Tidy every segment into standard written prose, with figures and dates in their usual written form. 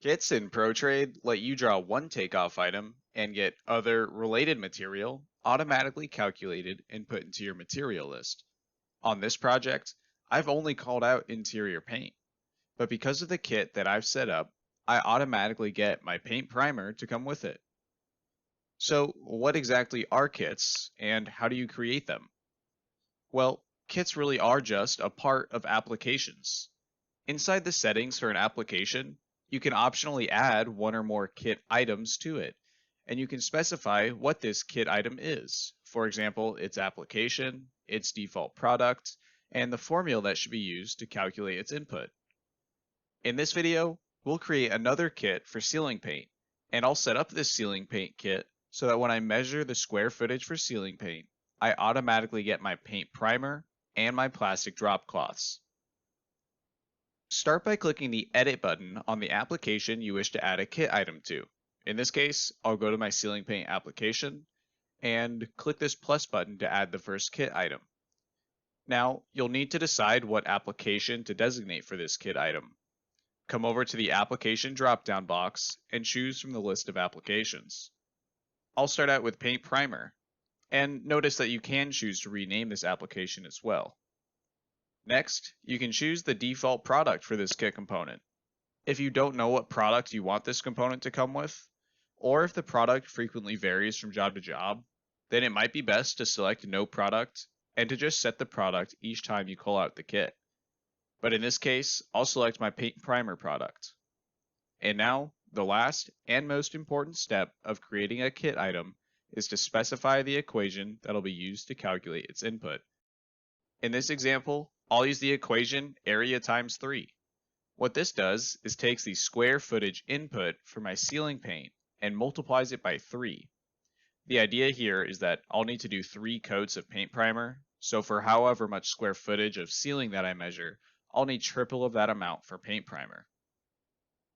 Kits in PROtrade let you draw one takeoff item and get other related material automatically calculated and put into your material list. On this project, I've only called out interior paint, but because of the kit that I've set up, I automatically get my paint primer to come with it. So what exactly are kits and how do you create them? Well, kits really are just a part of applications. Inside the settings for an application, you can optionally add one or more kit items to it, and you can specify what this kit item is. For example, its application, its default product, and the formula that should be used to calculate its input. In this video, we'll create another kit for ceiling paint, and I'll set up this ceiling paint kit so that when I measure the square footage for ceiling paint, I automatically get my paint primer and my plastic drop cloths. Start by clicking the Edit button on the application you wish to add a kit item to. In this case, I'll go to my ceiling paint application and click this plus button to add the first kit item. Now, you'll need to decide what application to designate for this kit item. Come over to the application drop-down box and choose from the list of applications. I'll start out with Paint Primer, and notice that you can choose to rename this application as well. Next, you can choose the default product for this kit component. If you don't know what product you want this component to come with, or if the product frequently varies from job to job, then it might be best to select No Product and to just set the product each time you call out the kit. But in this case, I'll select my Paint Primer product. And now, the last and most important step of creating a kit item is to specify the equation that'll be used to calculate its input. In this example, I'll use the equation area times 3. What this does is takes the square footage input for my ceiling paint and multiplies it by 3. The idea here is that I'll need to do 3 coats of paint primer, so for however much square footage of ceiling that I measure, I'll need triple of that amount for paint primer.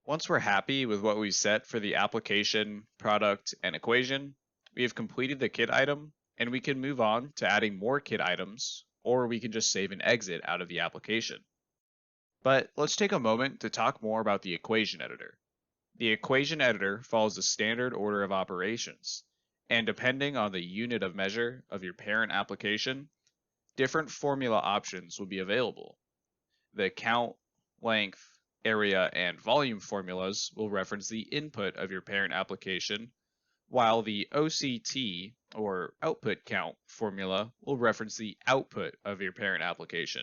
Once we're happy with what we've set for the application, product, and equation, we have completed the kit item, and we can move on to adding more kit items, or we can just save and exit out of the application. But let's take a moment to talk more about the equation editor. The equation editor follows the standard order of operations, and depending on the unit of measure of your parent application, different formula options will be available. The count, length, area, and volume formulas will reference the input of your parent application, while the OCT, or output count, formula will reference the output of your parent application.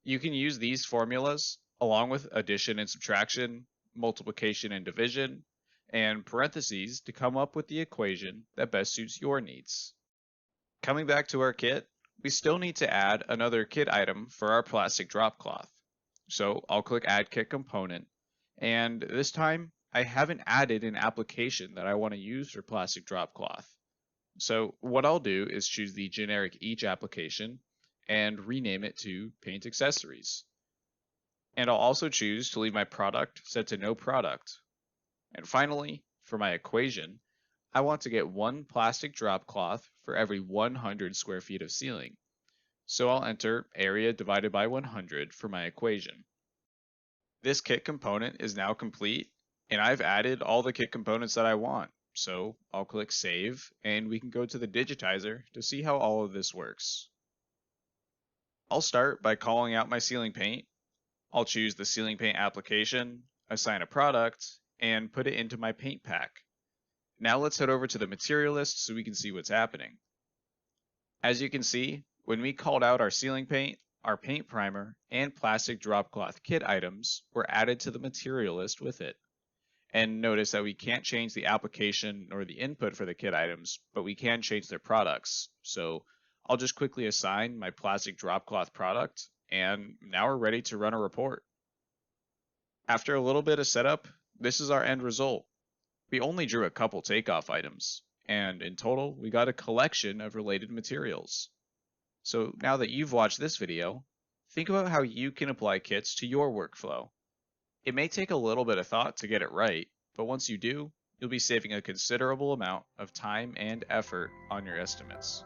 You can use these formulas along with addition and subtraction, multiplication and division, and parentheses to come up with the equation that best suits your needs. Coming back to our kit, we still need to add another kit item for our plastic drop cloth. So I'll click Add Kit Component, and this time I haven't added an application that I want to use for plastic drop cloth. So what I'll do is choose the generic each application and rename it to Paint Accessories. And I'll also choose to leave my product set to No Product. And finally, for my equation, I want to get one plastic drop cloth for every 100 square feet of ceiling. So I'll enter area divided by 100 for my equation. This kit component is now complete, and I've added all the kit components that I want. So I'll click Save, and we can go to the digitizer to see how all of this works. I'll start by calling out my ceiling paint. I'll choose the ceiling paint application, assign a product, and put it into my paint pack. Now let's head over to the material list so we can see what's happening. As you can see, when we called out our ceiling paint, our paint primer, and plastic drop cloth kit items were added to the material list with it. And notice that we can't change the application or the input for the kit items, but we can change their products. So I'll just quickly assign my plastic drop cloth product, and now we're ready to run a report. After a little bit of setup, this is our end result. We only drew a couple takeoff items, and in total, we got a collection of related materials. So now that you've watched this video, think about how you can apply kits to your workflow. It may take a little bit of thought to get it right, but once you do, you'll be saving a considerable amount of time and effort on your estimates.